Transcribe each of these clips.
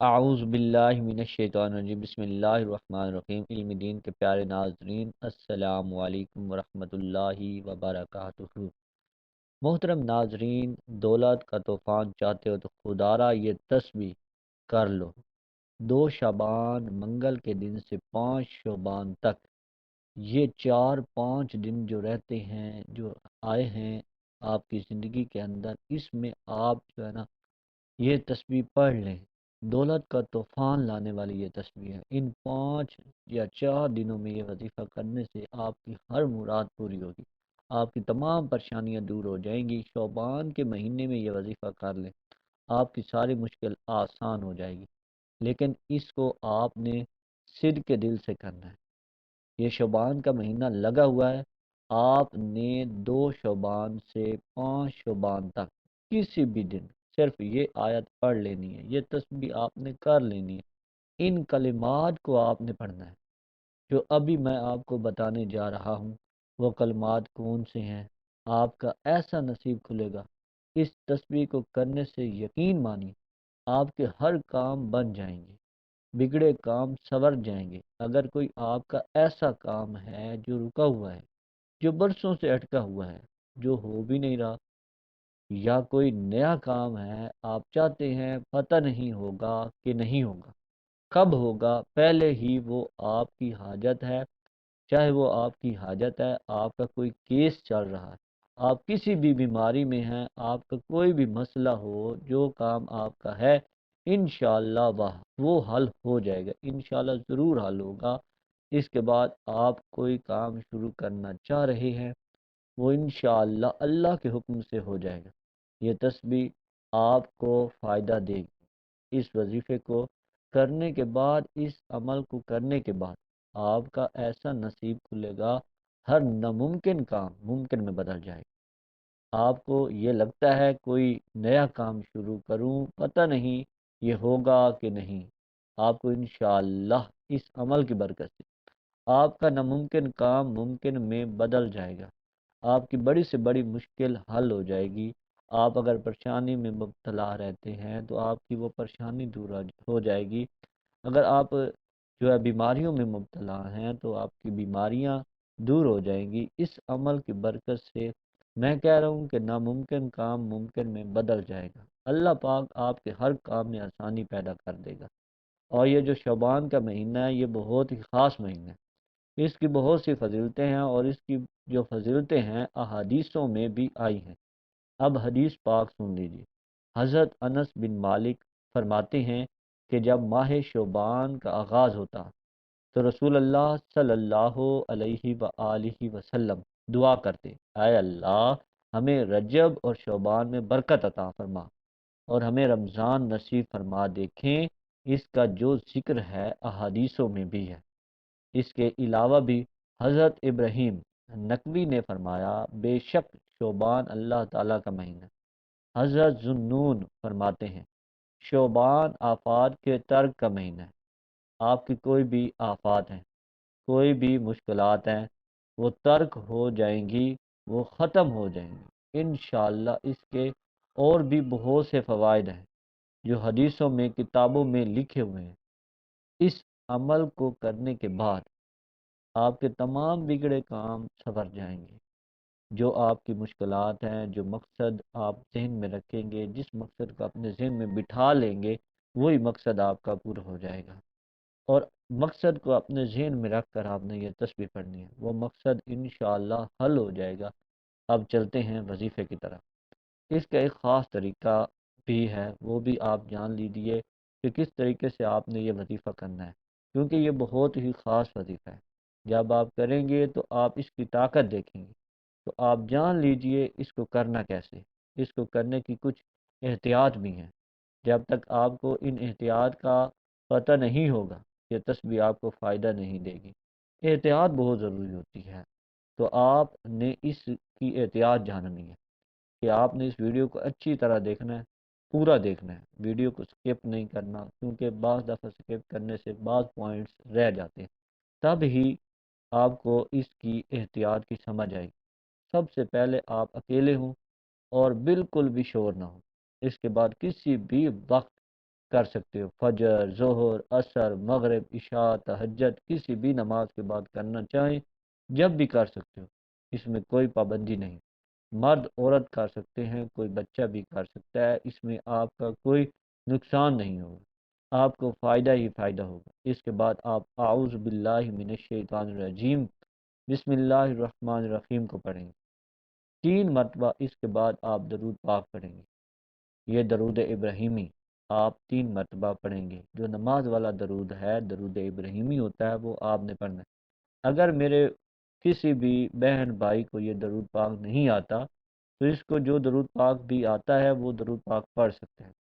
اعوذ باللہ من الشیطان الرجیم، بسم اللہ الرحمن الرحیم۔ علم دین کے پیارے ناظرین، السلام علیکم ورحمۃ اللہ وبرکاتہ۔ محترم ناظرین، دولت کا طوفان چاہتے ہو تو خدارا یہ تسبیح کر لو۔ 2 شعبان منگل کے دن سے 5 شعبان تک، یہ 4 5 دن جو رہتے ہیں، جو آئے ہیں آپ کی زندگی کے اندر، اس میں آپ جو ہے نا یہ تسبیح پڑھ لیں۔ دولت کا طوفان لانے والی یہ تسبیح ہے۔ ان 5 یا 4 دنوں میں یہ وظیفہ کرنے سے آپ کی ہر مراد پوری ہوگی، آپ کی تمام پریشانیاں دور ہو جائیں گی۔ شعبان کے مہینے میں یہ وظیفہ کر لیں، آپ کی ساری مشکل آسان ہو جائے گی، لیکن اس کو آپ نے صدق کے دل سے کرنا ہے۔ یہ شعبان کا مہینہ لگا ہوا ہے، آپ نے 2 شعبان سے 5 شعبان تک کسی بھی دن صرف یہ آیت پڑھ لینی ہے، یہ تسبیح آپ نے کر لینی ہے۔ ان کلمات کو آپ نے پڑھنا ہے جو ابھی میں آپ کو بتانے جا رہا ہوں۔ وہ کلمات کون سے ہیں؟ آپ کا ایسا نصیب کھلے گا، اس تسبیح کو کرنے سے یقین مانی آپ کے ہر کام بن جائیں گے، بگڑے کام سنور جائیں گے۔ اگر کوئی آپ کا ایسا کام ہے جو رکا ہوا ہے، جو برسوں سے اٹکا ہوا ہے، جو ہو بھی نہیں رہا، یا کوئی نیا کام ہے آپ چاہتے ہیں پتہ نہیں ہوگا کہ نہیں ہوگا، کب ہوگا، پہلے ہی وہ آپ کی حاجت ہے، چاہے وہ آپ کی حاجت ہے، آپ کا کوئی کیس چل رہا ہے، آپ کسی بھی بیماری میں ہیں، آپ کا کوئی بھی مسئلہ ہو، جو کام آپ کا ہے، انشاءاللہ وہ حل ہو جائے گا، انشاءاللہ ضرور حل ہوگا۔ اس کے بعد آپ کوئی کام شروع کرنا چاہ رہے ہیں، وہ انشاءاللہ اللہ کے حکم سے ہو جائے گا۔ یہ تسبیح آپ کو فائدہ دے گی۔ اس وظیفے کو کرنے کے بعد، اس عمل کو کرنے کے بعد آپ کا ایسا نصیب کھلے گا، ہر ناممکن کام ممکن میں بدل جائے گا۔ آپ کو یہ لگتا ہے کوئی نیا کام شروع کروں، پتہ نہیں یہ ہوگا کہ نہیں، آپ کو انشاءاللہ اس عمل کی برکت سے آپ کا ناممکن کام ممکن میں بدل جائے گا، آپ کی بڑی سے بڑی مشکل حل ہو جائے گی۔ آپ اگر پریشانی میں مبتلا رہتے ہیں تو آپ کی وہ پریشانی دور ہو جائے گی۔ اگر آپ جو ہے بیماریوں میں مبتلا ہیں تو آپ کی بیماریاں دور ہو جائیں گی۔ اس عمل کی برکت سے میں کہہ رہا ہوں کہ ناممکن کام ممکن میں بدل جائے گا، اللہ پاک آپ کے ہر کام میں آسانی پیدا کر دے گا۔ اور یہ جو شعبان کا مہینہ ہے، یہ بہت ہی خاص مہینہ ہے، اس کی بہت سی فضیلتیں ہیں، اور اس کی جو فضیلتیں ہیں احادیثوں میں بھی آئی ہیں۔ اب حدیث پاک سن لیجیے۔ حضرت انس بن مالک فرماتے ہیں کہ جب ماہ شعبان کا آغاز ہوتا تو رسول اللہ صلی اللہ علیہ وآلہ وسلم دعا کرتے، اے اللہ ہمیں رجب اور شعبان میں برکت عطا فرما، اور ہمیں رمضان نصیب فرما۔ دیکھیں اس کا جو ذکر ہے احادیثوں میں بھی ہے۔ اس کے علاوہ بھی حضرت ابراہیم نقوی نے فرمایا، بے شک شعبان اللہ تعالیٰ کا مہینہ۔ حضرت ذوالنون فرماتے ہیں، شعبان آفات کے ترک کا مہینہ ہے۔ آپ کی کوئی بھی آفات ہیں، کوئی بھی مشکلات ہیں، وہ ترک ہو جائیں گی، وہ ختم ہو جائیں گی انشاءاللہ۔ اس کے اور بھی بہت سے فوائد ہیں جو حدیثوں میں، کتابوں میں لکھے ہوئے ہیں۔ اس عمل کو کرنے کے بعد آپ کے تمام بگڑے کام سنور جائیں گے۔ جو آپ کی مشکلات ہیں، جو مقصد آپ ذہن میں رکھیں گے، جس مقصد کو اپنے ذہن میں بٹھا لیں گے، وہی مقصد آپ کا پورا ہو جائے گا۔ اور مقصد کو اپنے ذہن میں رکھ کر آپ نے یہ تسبیح پڑھنی ہے، وہ مقصد انشاءاللہ حل ہو جائے گا۔ اب چلتے ہیں وظیفے کی طرف۔ اس کا ایک خاص طریقہ بھی ہے، وہ بھی آپ جان لیجیے کہ کس طریقے سے آپ نے یہ وظیفہ کرنا ہے، کیونکہ یہ بہت ہی خاص وظیفہ ہے۔ جب آپ کریں گے تو آپ اس کی طاقت دیکھیں گے، تو آپ جان لیجئے اس کو کرنا کیسے۔ اس کو کرنے کی کچھ احتیاط بھی ہیں، جب تک آپ کو ان احتیاط کا پتہ نہیں ہوگا یہ تسبیح آپ کو فائدہ نہیں دے گی۔ احتیاط بہت ضروری ہوتی ہے، تو آپ نے اس کی احتیاط جاننی ہے کہ آپ نے اس ویڈیو کو اچھی طرح دیکھنا ہے، پورا دیکھنا ہے، ویڈیو کو سکپ نہیں کرنا، کیونکہ بعض دفعہ سکپ کرنے سے بعض پوائنٹس رہ جاتے ہیں، تب ہی آپ کو اس کی احتیاط کی سمجھ آئے گی۔ سب سے پہلے آپ اکیلے ہوں اور بالکل بھی شور نہ ہو۔ اس کے بعد کسی بھی وقت کر سکتے ہو، فجر، ظہر، عصر، مغرب، عشاء، تہجد، کسی بھی نماز کے بعد کرنا چاہیں جب بھی کر سکتے ہو، اس میں کوئی پابندی نہیں۔ مرد عورت کر سکتے ہیں، کوئی بچہ بھی کر سکتا ہے، اس میں آپ کا کوئی نقصان نہیں ہوگا، آپ کو فائدہ ہی فائدہ ہوگا۔ اس کے بعد آپ اعوذ باللہ من الشیطان الرجیم بسم اللہ الرحمن الرحیم کو پڑھیں گے 3 مرتبہ۔ اس کے بعد آپ درود پاک پڑھیں گے، یہ درود ابراہیمی آپ 3 مرتبہ پڑھیں گے۔ جو نماز والا درود ہے، درود ابراہیمی ہوتا ہے، وہ آپ نے پڑھنا ہے۔ اگر میرے کسی بھی بہن بھائی کو یہ درود پاک نہیں آتا تو اس کو جو درود پاک بھی آتا ہے وہ درود پاک پڑھ سکتے ہیں۔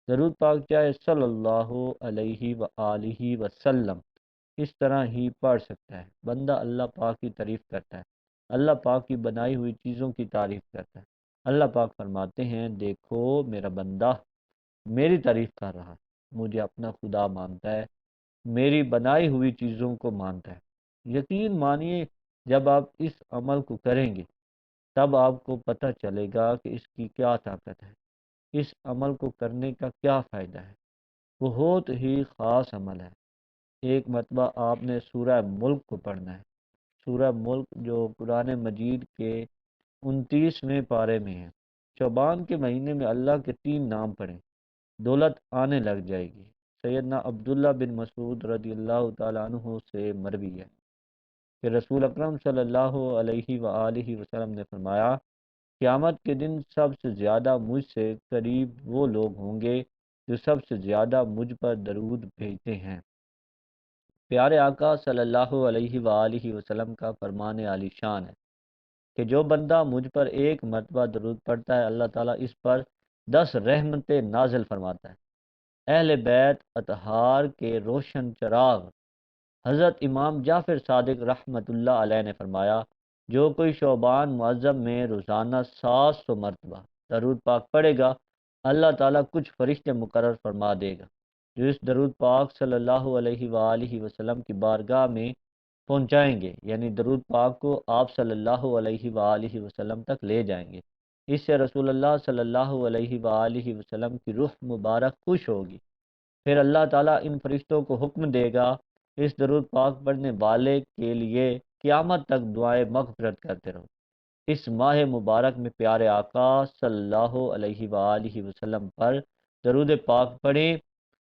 درود پاک چاہے صلی اللہ علیہ وآلہ وسلم اس طرح ہی پڑھ سکتا ہے۔ بندہ اللہ پاک کی تعریف کرتا ہے، اللہ پاک کی بنائی ہوئی چیزوں کی تعریف کرتا ہے۔ اللہ پاک فرماتے ہیں دیکھو میرا بندہ میری تعریف کر رہا ہے، مجھے اپنا خدا مانتا ہے، میری بنائی ہوئی چیزوں کو مانتا ہے۔ یقین مانیے جب آپ اس عمل کو کریں گے تب آپ کو پتہ چلے گا کہ اس کی کیا طاقت ہے، اس عمل کو کرنے کا کیا فائدہ ہے۔ بہت ہی خاص عمل ہے۔ ایک مرتبہ آپ نے سورہ ملک کو پڑھنا ہے، سورہ ملک جو قرآن مجید کے 29ویں پارے میں ہے۔ شعبان کے مہینے میں اللہ کے 3 نام پڑھیں، دولت آنے لگ جائے گی۔ سیدنا عبداللہ بن مسعود رضی اللہ تعالیٰ عنہ سے مروی ہے کہ رسول اکرم صلی اللہ علیہ وآلہ وسلم نے فرمایا قیامت کے دن سب سے زیادہ مجھ سے قریب وہ لوگ ہوں گے جو سب سے زیادہ مجھ پر درود بھیجتے ہیں۔ پیارے آقا صلی اللہ علیہ وآلہ وسلم کا فرمان عالی شان ہے کہ جو بندہ مجھ پر 1 مرتبہ درود پڑھتا ہے اللہ تعالیٰ اس پر 10 رحمتیں نازل فرماتا ہے۔ اہل بیت اطہار کے روشن چراغ حضرت امام جعفر صادق رحمۃ اللہ علیہ نے فرمایا جو کوئی شعبان معظم میں روزانہ 700 مرتبہ درود پاک پڑھے گا اللہ تعالیٰ کچھ فرشتے مقرر فرما دے گا جو اس درود پاک صلی اللہ علیہ وآلہ وسلم کی بارگاہ میں پہنچائیں گے، یعنی درود پاک کو آپ صلی اللہ علیہ وآلہ وسلم تک لے جائیں گے۔ اس سے رسول اللہ صلی اللہ علیہ وآلہ وسلم کی روح مبارک خوش ہوگی۔ پھر اللہ تعالیٰ ان فرشتوں کو حکم دے گا اس درود پاک پڑھنے والے کے لیے قیامت تک دعائیں مغفرت کرتے رہو۔ اس ماہ مبارک میں پیارے آقا صلی اللہ علیہ وآلہ وسلم پر درود پاک پڑھیں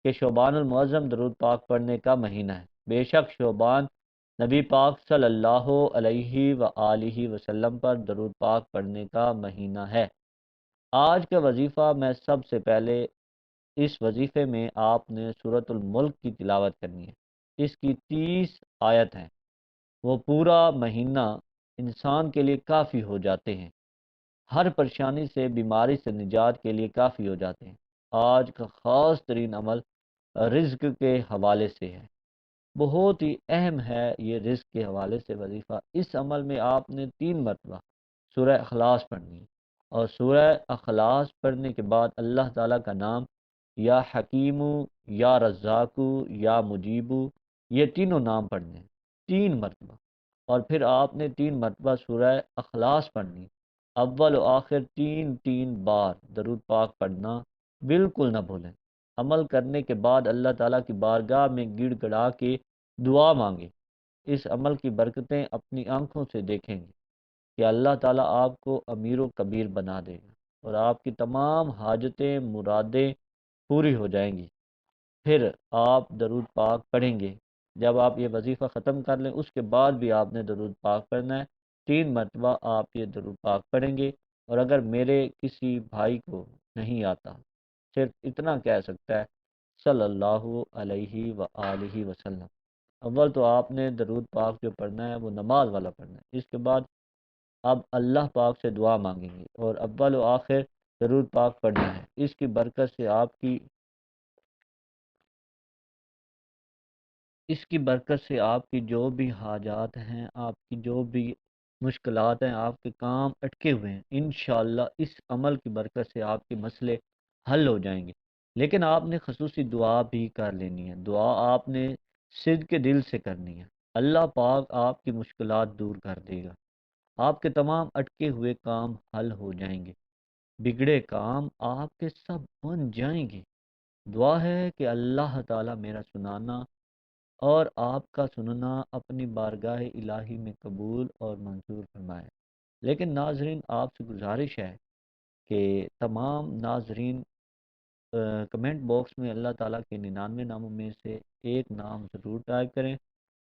کہ شعبان المعظم درود پاک پڑھنے کا مہینہ ہے۔ بے شک شعبان نبی پاک صلی اللہ علیہ وآلہ وسلم پر درود پاک پڑھنے کا مہینہ ہے۔ آج کا وظیفہ میں سب سے پہلے اس وظیفے میں آپ نے سورۃ الملک کی تلاوت کرنی ہے۔ اس کی 30 آیت ہیں، وہ پورا مہینہ انسان کے لیے کافی ہو جاتے ہیں، ہر پریشانی سے بیماری سے نجات کے لیے کافی ہو جاتے ہیں۔ آج کا خاص ترین عمل رزق کے حوالے سے ہے، بہت ہی اہم ہے یہ رزق کے حوالے سے وظیفہ۔ اس عمل میں آپ نے 3 مرتبہ سورہ اخلاص پڑھنی ہے، اور سورہ اخلاص پڑھنے کے بعد اللہ تعالیٰ کا نام یا حکیمو یا رزاقو یا مجیبو یہ تینوں نام پڑھنے ہیں 3 مرتبہ، اور پھر آپ نے 3 مرتبہ سورہ اخلاص پڑھنی۔ اول و آخر 3 بار درود پاک پڑھنا بالکل نہ بھولیں۔ عمل کرنے کے بعد اللہ تعالیٰ کی بارگاہ میں گڑ گڑا کے دعا مانگیں۔ اس عمل کی برکتیں اپنی آنکھوں سے دیکھیں گے کہ اللہ تعالیٰ آپ کو امیر و کبیر بنا دے گا اور آپ کی تمام حاجتیں مرادیں پوری ہو جائیں گی۔ پھر آپ درود پاک پڑھیں گے۔ جب آپ یہ وظیفہ ختم کر لیں اس کے بعد بھی آپ نے درود پاک پڑھنا ہے۔ 3 مرتبہ آپ یہ درود پاک پڑھیں گے، اور اگر میرے کسی بھائی کو نہیں آتا صرف اتنا کہہ سکتا ہے صلی اللہ علیہ وآلہ وسلم۔ اول تو آپ نے درود پاک جو پڑھنا ہے وہ نماز والا پڑھنا ہے، اس کے بعد اب اللہ پاک سے دعا مانگیں گے اور اول و آخر درود پاک پڑھنا ہے۔ اس کی برکت سے آپ کی جو بھی حاجات ہیں، آپ کی جو بھی مشکلات ہیں، آپ کے کام اٹکے ہوئے ہیں، انشاءاللہ اس عمل کی برکت سے آپ کے مسئلے حل ہو جائیں گے۔ لیکن آپ نے خصوصی دعا بھی کر لینی ہے، دعا آپ نے صدق کے دل سے کرنی ہے۔ اللہ پاک آپ کی مشکلات دور کر دے گا، آپ کے تمام اٹکے ہوئے کام حل ہو جائیں گے، بگڑے کام آپ کے سب بن جائیں گے۔ دعا ہے کہ اللہ تعالیٰ میرا سنانا اور آپ کا سننا اپنی بارگاہ الہی میں قبول اور منظور فرمائے۔ لیکن ناظرین، آپ سے گزارش ہے کہ تمام ناظرین کمنٹ باکس میں اللہ تعالیٰ کے 99 ناموں میں سے ایک نام ضرور ٹائپ کریں،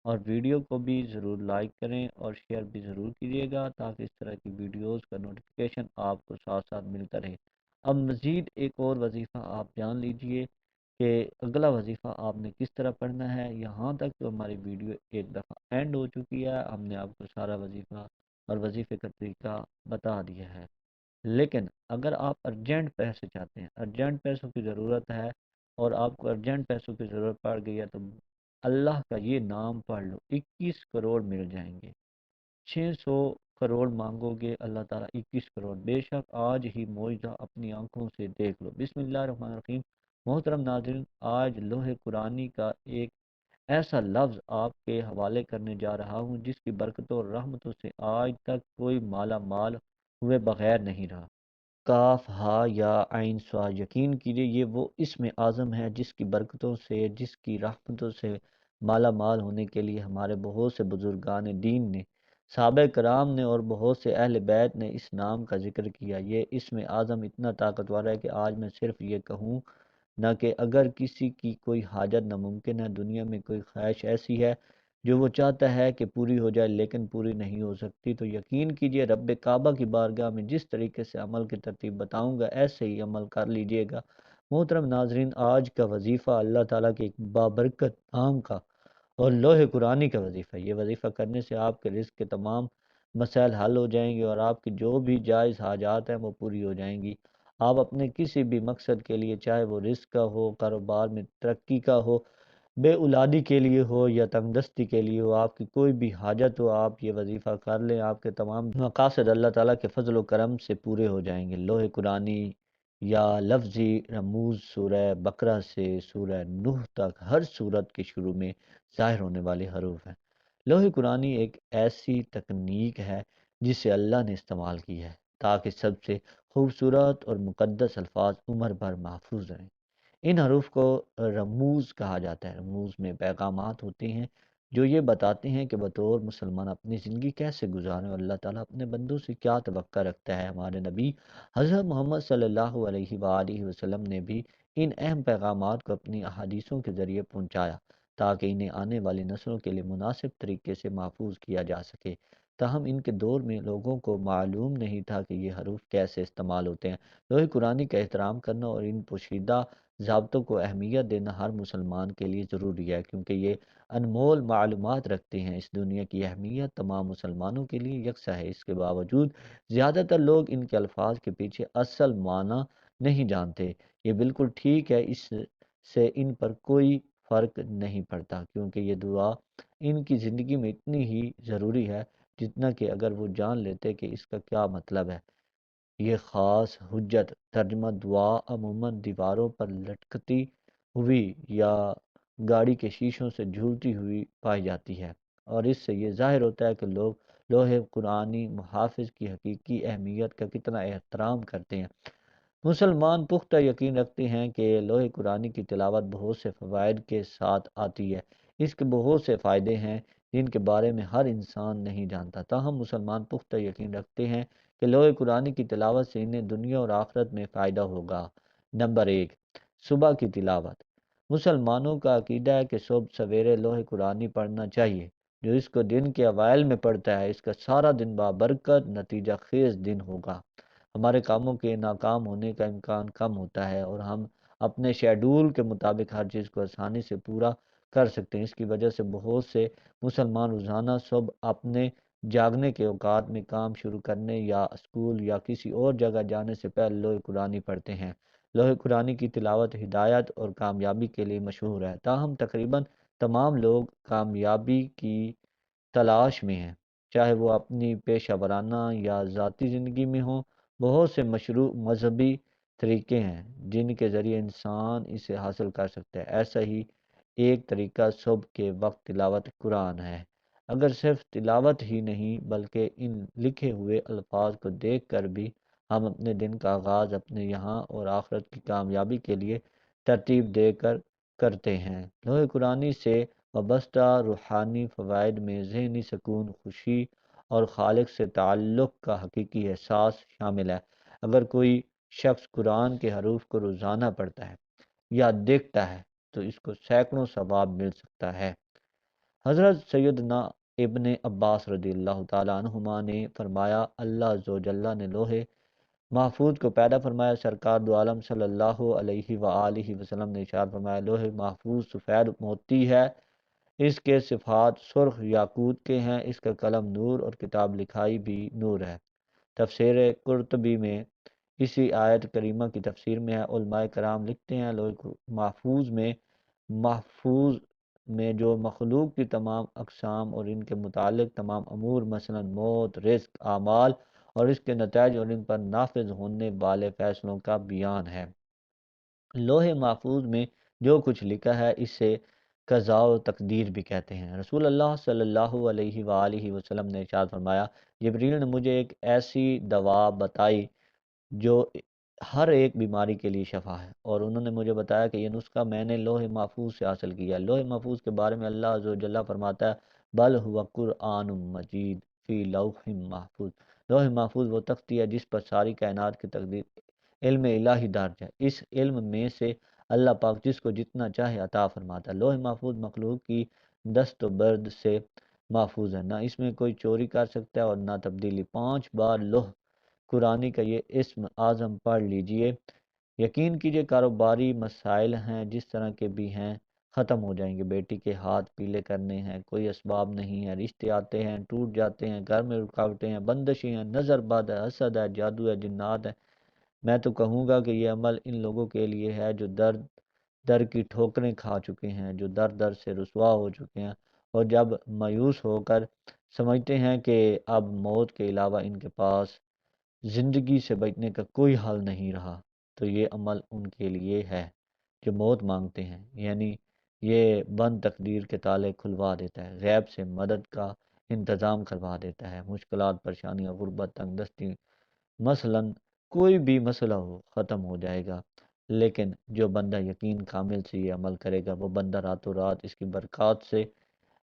اور ویڈیو کو بھی ضرور لائک کریں اور شیئر بھی ضرور کیجیے گا، تاکہ اس طرح کی ویڈیوز کا نوٹیفیکیشن آپ کو ساتھ ساتھ ملتا رہے۔ اب مزید ایک اور وظیفہ آپ جان لیجئے کہ اگلا وظیفہ آپ نے کس طرح پڑھنا ہے۔ یہاں تک تو ہماری ویڈیو ایک دفعہ اینڈ ہو چکی ہے، ہم نے آپ کو سارا وظیفہ اور وظیفے کا طریقہ بتا دیا ہے۔ لیکن اگر آپ ارجنٹ پیسے چاہتے ہیں، ارجنٹ پیسوں کی ضرورت ہے، اور آپ کو ارجنٹ پیسوں کی ضرورت پڑ گئی ہے، تو اللہ کا یہ نام پڑھ لو، 21 کروڑ مل جائیں گے۔ 600 کروڑ مانگو گے، اللہ تعالیٰ 21 کروڑ۔ بے شک آج ہی معجزہ اپنی آنکھوں سے دیکھ لو۔ بسم اللہ الرحمن الرحیم۔ محترم ناظرین، آج لوح قرآنی کا ایک ایسا لفظ آپ کے حوالے کرنے جا رہا ہوں جس کی برکتوں اور رحمتوں سے آج تک کوئی مالا مال ہوئے بغیر نہیں رہا۔ کاف ہا یا عین صاد، یقین کیجئے یہ وہ اسم اعظم ہے جس کی برکتوں سے، جس کی رحمتوں سے مالا مال ہونے کے لیے ہمارے بہت سے بزرگان دین نے، صحابہ کرام نے اور بہت سے اہل بیت نے اس نام کا ذکر کیا۔ یہ اسم اعظم اتنا طاقتور ہے کہ آج میں صرف یہ کہوں نہ کہ اگر کسی کی کوئی حاجت ناممکن ہے، دنیا میں کوئی خواہش ایسی ہے جو وہ چاہتا ہے کہ پوری ہو جائے لیکن پوری نہیں ہو سکتی، تو یقین کیجئے رب کعبہ کی بارگاہ میں جس طریقے سے عمل کی ترتیب بتاؤں گا ایسے ہی عمل کر لیجئے گا۔ محترم ناظرین، آج کا وظیفہ اللہ تعالیٰ کے ایک بابرکت نام کا اور لوح قرآنی کا وظیفہ ہے۔ یہ وظیفہ کرنے سے آپ کے رزق کے تمام مسائل حل ہو جائیں گے، اور آپ کی جو بھی جائز حاجات ہیں وہ پوری ہو جائیں گی۔ آپ اپنے کسی بھی مقصد کے لیے، چاہے وہ رزق کا ہو، کاروبار میں ترقی کا ہو، بے اولادی کے لیے ہو یا تنگ دستی کے لیے ہو، آپ کی کوئی بھی حاجت ہو، آپ یہ وظیفہ کر لیں، آپ کے تمام مقاصد اللہ تعالیٰ کے فضل و کرم سے پورے ہو جائیں گے۔ لوح قرآنی یا لفظی رموز سورہ بقرہ سے سورہ نوح تک ہر سورت کے شروع میں ظاہر ہونے والے حروف ہیں۔ لوح قرآنی ایک ایسی تکنیک ہے جسے اللہ نے استعمال کی ہے تاکہ سب سے خوبصورت اور مقدس الفاظ عمر بھر محفوظ رہیں۔ ان حروف کو رموز کہا جاتا ہے۔ رموز میں پیغامات ہوتے ہیں جو یہ بتاتے ہیں کہ بطور مسلمان اپنی زندگی کیسے گزاریں، اور اللہ تعالیٰ اپنے بندوں سے کیا توقع رکھتا ہے۔ ہمارے نبی حضرت محمد صلی اللہ علیہ وآلہ وسلم نے بھی ان اہم پیغامات کو اپنی احادیثوں کے ذریعے پہنچایا تاکہ انہیں آنے والی نسلوں کے لیے مناسب طریقے سے محفوظ کیا جا سکے۔ تاہم ان کے دور میں لوگوں کو معلوم نہیں تھا کہ یہ حروف کیسے استعمال ہوتے ہیں۔ لوح قرآنی کا احترام کرنا اور ان پوشیدہ ضابطوں کو اہمیت دینا ہر مسلمان کے لیے ضروری ہے، کیونکہ یہ انمول معلومات رکھتے ہیں۔ اس دنیا کی اہمیت تمام مسلمانوں کے لیے یکساں ہے۔ اس کے باوجود زیادہ تر لوگ ان کے الفاظ کے پیچھے اصل معنی نہیں جانتے۔ یہ بالکل ٹھیک ہے، اس سے ان پر کوئی فرق نہیں پڑتا، کیونکہ یہ دعا ان کی زندگی میں اتنی ہی ضروری ہے جتنا کہ اگر وہ جان لیتے کہ اس کا کیا مطلب ہے۔ یہ خاص حجت ترجمہ دعا عموماً دیواروں پر لٹکتی ہوئی یا گاڑی کے شیشوں سے جھولتی ہوئی پائی جاتی ہے، اور اس سے یہ ظاہر ہوتا ہے کہ لوگ لوح قرآنی محافظ کی حقیقی اہمیت کا کتنا احترام کرتے ہیں۔ مسلمان پختہ یقین رکھتے ہیں کہ لوح قرآنی کی تلاوت بہت سے فوائد کے ساتھ آتی ہے۔ اس کے بہت سے فائدے ہیں جن کے بارے میں ہر انسان نہیں جانتا، تاہم مسلمان پختہ یقین رکھتے ہیں کہ لوح قرآن کی تلاوت سے انہیں دنیا اور آخرت میں فائدہ ہوگا۔ نمبر ایک، صبح کی تلاوت۔ مسلمانوں کا عقیدہ ہے کہ صبح سویرے لوح قرآنی پڑھنا چاہیے۔ جو اس کو دن کے اوائل میں پڑھتا ہے، اس کا سارا دن بابرکت نتیجہ خیز دن ہوگا۔ ہمارے کاموں کے ناکام ہونے کا امکان کم ہوتا ہے، اور ہم اپنے شیڈول کے مطابق ہر چیز کو آسانی سے پورا کر سکتے ہیں۔ اس کی وجہ سے بہت سے مسلمان روزانہ صبح اپنے جاگنے کے اوقات میں کام شروع کرنے یا اسکول یا کسی اور جگہ جانے سے پہلے لوح قرآنی پڑھتے ہیں۔ لوح قرآنی کی تلاوت ہدایت اور کامیابی کے لیے مشہور ہے، تاہم تقریباً تمام لوگ کامیابی کی تلاش میں ہیں، چاہے وہ اپنی پیشہ ورانہ یا ذاتی زندگی میں ہوں۔ بہت سے مشروع مذہبی طریقے ہیں جن کے ذریعے انسان اسے حاصل کر سکتا ہے۔ ایسا ہی ایک طریقہ صبح کے وقت تلاوت قرآن ہے۔ اگر صرف تلاوت ہی نہیں بلکہ ان لکھے ہوئے الفاظ کو دیکھ کر بھی ہم اپنے دن کا آغاز اپنے یہاں اور آخرت کی کامیابی کے لیے ترتیب دے کر کرتے ہیں۔ لوح قرآنی سے وابستہ روحانی فوائد میں ذہنی سکون، خوشی اور خالق سے تعلق کا حقیقی احساس شامل ہے۔ اگر کوئی شخص قرآن کے حروف کو روزانہ پڑھتا ہے یا دیکھتا ہے تو اس کو سینکڑوں ثواب مل سکتا ہے۔ حضرت سیدنا ابن عباس رضی اللہ تعالیٰ عنہما نے فرمایا، اللہ عز و جل نے لوح محفوظ کو پیدا فرمایا۔ سرکار دو عالم صلی اللہ علیہ وآلہ وسلم نے ارشاد فرمایا، لوح محفوظ سفید موتی ہے، اس کے صفات سرخ یاقوت کے ہیں، اس کا قلم نور اور کتاب لکھائی بھی نور ہے۔ تفسیر قرطبی میں اسی آیت کریمہ کی تفسیر میں ہے، علماء کرام لکھتے ہیں لوح محفوظ میں جو مخلوق کی تمام اقسام اور ان کے متعلق تمام امور مثلا موت، رزق، اعمال اور اس کے نتائج اور ان پر نافذ ہونے والے فیصلوں کا بیان ہے۔ لوح محفوظ میں جو کچھ لکھا ہے اسے قضاء و تقدیر بھی کہتے ہیں۔ رسول اللہ صلی اللہ علیہ وآلہ وسلم نے ارشاد فرمایا، جبریل نے مجھے ایک ایسی دوا بتائی جو ہر ایک بیماری کے لیے شفا ہے، اور انہوں نے مجھے بتایا کہ یہ نسخہ میں نے لوح محفوظ سے حاصل کیا ہے۔ لوح محفوظ کے بارے میں اللہ عز و جل فرماتا ہے، بل ہوا قرآن مجید فی لوح محفوظ۔ لوح محفوظ وہ تختی ہے جس پر ساری کائنات کی تقدیر علم الہی درج ہے۔ اس علم میں سے اللہ پاک جس کو جتنا چاہے عطا فرماتا ہے۔ لوح محفوظ مخلوق کی دست و برد سے محفوظ ہے، نہ اس میں کوئی چوری کر سکتا ہے اور نہ تبدیلی۔ 5 بار لوح قرآنی کا یہ اسم اعظم پڑھ لیجئے، یقین کیجئے کاروباری مسائل ہیں جس طرح کے بھی ہیں ختم ہو جائیں گے۔ بیٹی کے ہاتھ پیلے کرنے ہیں، کوئی اسباب نہیں ہے، رشتے آتے ہیں ٹوٹ جاتے ہیں، گھر میں رکاوٹیں ہیں، بندشیں ہیں، نظر بد ہے، حسد ہے، جادو ہے، جنات ہے۔ میں تو کہوں گا کہ یہ عمل ان لوگوں کے لیے ہے جو در کی ٹھوکریں کھا چکے ہیں، جو در سے رسوا ہو چکے ہیں، اور جب مایوس ہو کر سمجھتے ہیں کہ اب موت کے علاوہ ان کے پاس زندگی سے بچنے کا کوئی حل نہیں رہا، تو یہ عمل ان کے لیے ہے جو موت مانگتے ہیں۔ یعنی یہ بند تقدیر کے تالے کھلوا دیتا ہے، غیب سے مدد کا انتظام کروا دیتا ہے، مشکلات، پریشانیاں، غربت، تنگ دستی، مثلا کوئی بھی مسئلہ ہو ختم ہو جائے گا۔ لیکن جو بندہ یقین کامل سے یہ عمل کرے گا وہ بندہ راتوں رات اس کی برکات سے،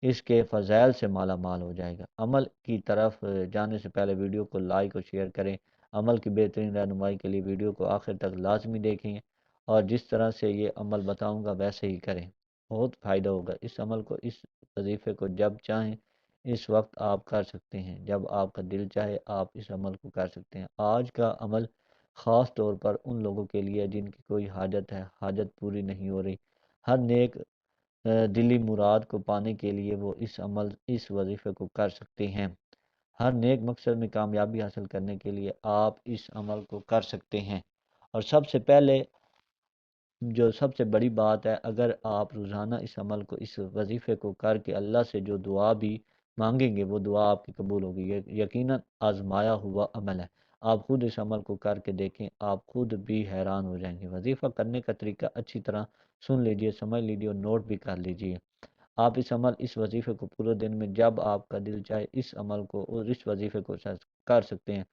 اس کے فضائل سے مالا مال ہو جائے گا۔ عمل کی طرف جانے سے پہلے ویڈیو کو لائک اور شیئر کریں۔ عمل کی بہترین رہنمائی کے لیے ویڈیو کو آخر تک لازمی دیکھیں، اور جس طرح سے یہ عمل بتاؤں گا ویسے ہی کریں، بہت فائدہ ہوگا۔ اس عمل کو، اس وظیفے کو جب چاہیں اس وقت آپ کر سکتے ہیں، جب آپ کا دل چاہے آپ اس عمل کو کر سکتے ہیں۔ آج کا عمل خاص طور پر ان لوگوں کے لیے جن کی کوئی حاجت ہے، حاجت پوری نہیں ہو رہی، ہر نیک دلی مراد کو پانے کے لیے وہ اس وظیفے کو کر سکتے ہیں۔ ہر نیک مقصد میں کامیابی حاصل کرنے کے لیے آپ اس عمل کو کر سکتے ہیں۔ اور سب سے پہلے جو سب سے بڑی بات ہے، اگر آپ روزانہ اس عمل کو، اس وظیفے کو کر کے اللہ سے جو دعا بھی مانگیں گے وہ دعا آپ کی قبول ہوگی۔ یہ یقیناً آزمایا ہوا عمل ہے۔ آپ خود اس عمل کو کر کے دیکھیں، آپ خود بھی حیران ہو جائیں گے۔ وظیفہ کرنے کا طریقہ اچھی طرح سن لیجئے، سمجھ لیجئے اور نوٹ بھی کر لیجئے۔ آپ اس وظیفے کو پورے دن میں جب آپ کا دل چاہے اس عمل کو اور اس وظیفے کو کر سکتے ہیں۔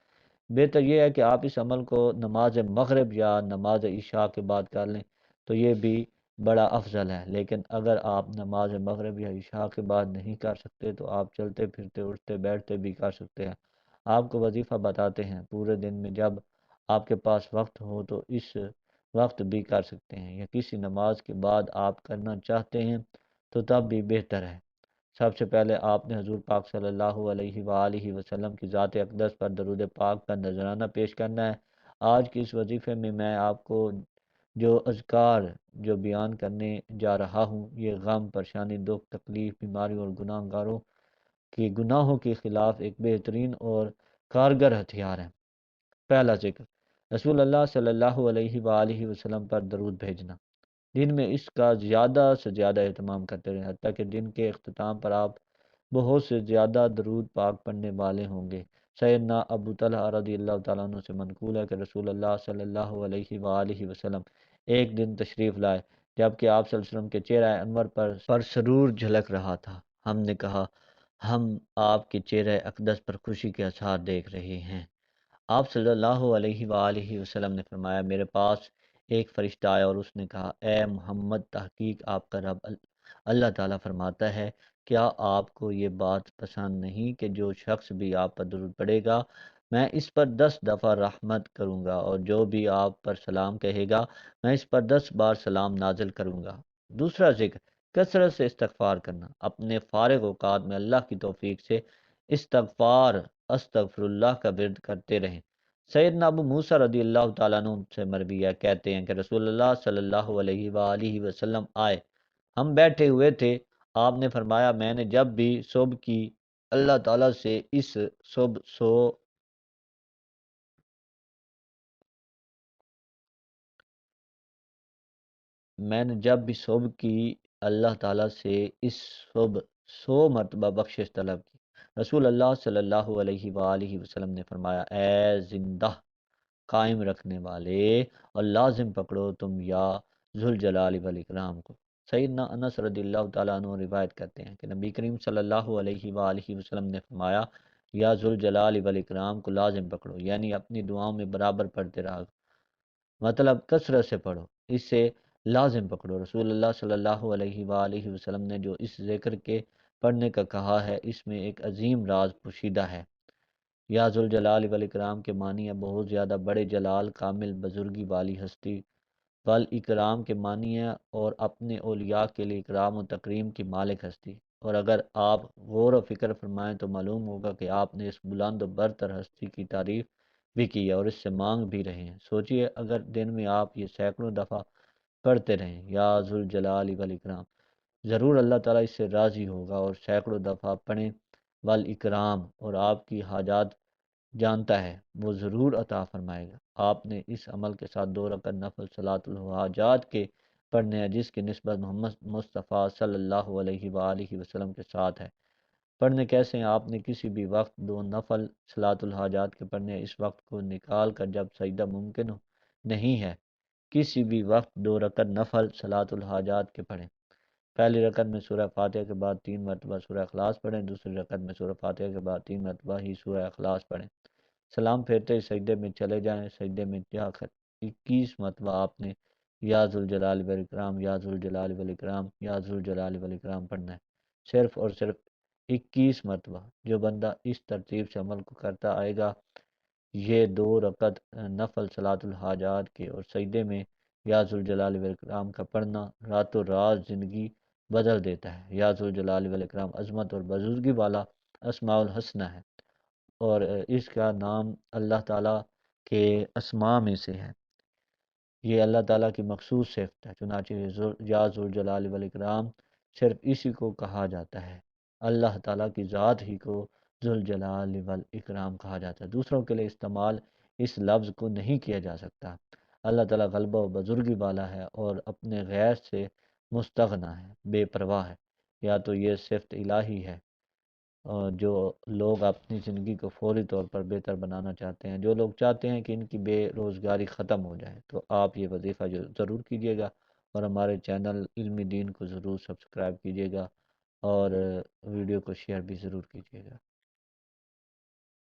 بہتر یہ ہے کہ آپ اس عمل کو نماز مغرب یا نماز عشاء کے بعد کر لیں تو یہ بھی بڑا افضل ہے، لیکن اگر آپ نماز مغرب یا عشاء کے بعد نہیں کر سکتے تو آپ چلتے پھرتے، اٹھتے بیٹھتے بھی کر سکتے ہیں۔ آپ کو وظیفہ بتاتے ہیں، پورے دن میں جب آپ کے پاس وقت ہو تو اس وقت بھی کر سکتے ہیں، یا کسی نماز کے بعد آپ کرنا چاہتے ہیں تو تب بھی بہتر ہے۔ سب سے پہلے آپ نے حضور پاک صلی اللہ علیہ وآلہ وسلم کی ذات اقدس پر درود پاک کا نذرانہ پیش کرنا ہے۔ آج کی اس وظیفے میں آپ کو جو اذکار جو بیان کرنے جا رہا ہوں، یہ غم، پریشانی، دکھ، تکلیف، بیماری اور گناہ گاروں کی گناہوں کے خلاف ایک بہترین اور کارگر ہتھیار ہے۔ پہلا ذکر، رسول اللہ صلی اللہ علیہ وآلہ وسلم پر درود بھیجنا۔ دن میں اس کا زیادہ سے زیادہ اہتمام کرتے رہیں، حتیٰ کہ دن کے اختتام پر آپ بہت سے زیادہ درود پاک پڑھنے والے ہوں گے۔ سیدنا ابو طلحہ رضی اللہ تعالیٰ عنہ سے منقول ہے کہ رسول اللہ صلی اللہ علیہ وآلہ وسلم ایک دن تشریف لائے جبکہ آپ صلی اللہ علیہ وسلم کے چہرہ انور پر سرور جھلک رہا تھا۔ ہم نے کہا، ہم آپ کے چہرہ اقدس پر خوشی کے آثار دیکھ رہے ہیں۔ آپ صلی اللہ علیہ وآلہ وسلم نے فرمایا، میرے پاس ایک فرشتہ آیا اور اس نے کہا اے محمد، تحقیق آپ کا رب اللہ تعالیٰ فرماتا ہے، کیا آپ کو یہ بات پسند نہیں کہ جو شخص بھی آپ پر درود پڑے گا میں اس پر 10 دفعہ رحمت کروں گا، اور جو بھی آپ پر سلام کہے گا میں اس پر 10 بار سلام نازل کروں گا۔ دوسرا ذکر، کثرت سے استغفار کرنا، اپنے فارغ اوقات میں اللہ کی توفیق سے استغفار استغفر اللہ کا ورد کرتے رہیں۔ سیدنا ابو موسیٰ رضی اللہ تعالیٰ عنہ سے مروی ہے، کہتے ہیں کہ رسول اللہ صلی اللہ علیہ وآلہ وسلم آئے، ہم بیٹھے ہوئے تھے، آپ نے فرمایا میں نے جب بھی صبح کی اللہ تعالیٰ سے اس صبح سو میں نے جب بھی صبح کی اللہ تعالیٰ سے اس صبح 100 مرتبہ بخشش طلب کی۔ رسول اللہ صلی اللہ علیہ وآلہ وسلم نے فرمایا اے زندہ قائم رکھنے والے، اور لازم پکڑو تم یا ذوالجلال والاکرام کو۔ سیدنا انس رضی اللہ تعالیٰ عنہ روایت کرتے ہیں کہ نبی کریم صلی اللہ علیہ وآلہ وسلم نے فرمایا یا ذوالجلال والاکرام کو لازم پکڑو، یعنی اپنی دعاؤں میں برابر پڑھتے رہا، مطلب کثرت سے پڑھو، اس سے لازم پکڑو۔ رسول اللہ صلی اللہ علیہ وآلہ وسلم نے جو اس ذکر کے پڑھنے کا کہا ہے، اس میں ایک عظیم راز پوشیدہ ہے۔ یا ذوالجلال والاکرام کے معنی ہے بہت زیادہ بڑے جلال، کامل بزرگی والی ہستی، والاکرام کے معنی ہے اور اپنے اولیاء کے لیے اکرام و تکریم کی مالک ہستی۔ اور اگر آپ غور و فکر فرمائیں تو معلوم ہوگا کہ آپ نے اس بلند و برتر ہستی کی تعریف بھی کی ہے اور اس سے مانگ بھی رہے ہیں۔ سوچئے اگر دن میں آپ یہ سینکڑوں دفعہ پڑھتے رہیں یا ذوالجلال والاکرام، ضرور اللہ تعالیٰ اس سے راضی ہوگا اور سینکڑوں دفعہ پڑھیں والاکرام، اور آپ کی حاجات جانتا ہے وہ ضرور عطا فرمائے گا۔ آپ نے اس عمل کے ساتھ 2 رکعت نفل صلاۃ الحاجات کے پڑھنے ہیں، جس کی نسبت محمد مصطفیٰ صلی اللہ علیہ وآلہ وسلم کے ساتھ ہے۔ پڑھنے کیسے ہیں؟ آپ نے کسی بھی وقت 2 نفل صلاۃ الحاجات کے پڑھنے ہیں، اس وقت کو نکال کر جب سجدہ ممکن نہیں ہے، کسی بھی وقت 2 رکعت نفل صلاۃ الحاجات کے پڑھیں۔ پہلی رکعت میں سورہ فاتحہ کے بعد 3 مرتبہ سورہ اخلاص پڑھیں، دوسری رکعت میں سورہ فاتحہ کے بعد 3 مرتبہ ہی سورہ اخلاص پڑھیں۔ سلام پھیرتے ہی سجدے میں چلے جائیں، سجدے میں جا کر 21 مرتبہ آپ نے یا ذوالجلال والاکرام یا ذوالجلال والاکرام یا ذوالجلال والاکرام پڑھنا ہے، صرف اور صرف 21 مرتبہ۔ جو بندہ اس ترتیب سے عمل کو کرتا آئے گا، یہ 2 رکعت نفل صلاۃ الحاجات کے اور سجدے میں یا ذوالجلال والاکرام کا پڑھنا راتوں رات زندگی بدل دیتا ہے۔ یا ذوالجلال والاکرام عظمت اور بزرگی والا اسماء الحسنہ ہے، اور اس کا نام اللہ تعالیٰ کے اسماء میں سے ہے، یہ اللہ تعالیٰ کی مخصوص صفت ہے، چنانچہ یا ذوالجلال والاکرام صرف اسی کو کہا جاتا ہے، اللہ تعالیٰ کی ذات ہی کو ذوالجلال والاکرام کہا جاتا ہے، دوسروں کے لیے استعمال اس لفظ کو نہیں کیا جا سکتا۔ اللہ تعالیٰ غلبہ و بزرگی والا ہے اور اپنے غیر سے مستغنی ہے، بے پرواہ ہے۔ یا تو یہ صفت الہی ہے، اور جو لوگ اپنی زندگی کو فوری طور پر بہتر بنانا چاہتے ہیں، جو لوگ چاہتے ہیں کہ ان کی بے روزگاری ختم ہو جائے، تو آپ یہ وظیفہ ضرور کیجیے گا، اور ہمارے چینل علم دین کو ضرور سبسکرائب کیجیے گا، اور ویڈیو کو شیئر بھی ضرور کیجیے گا۔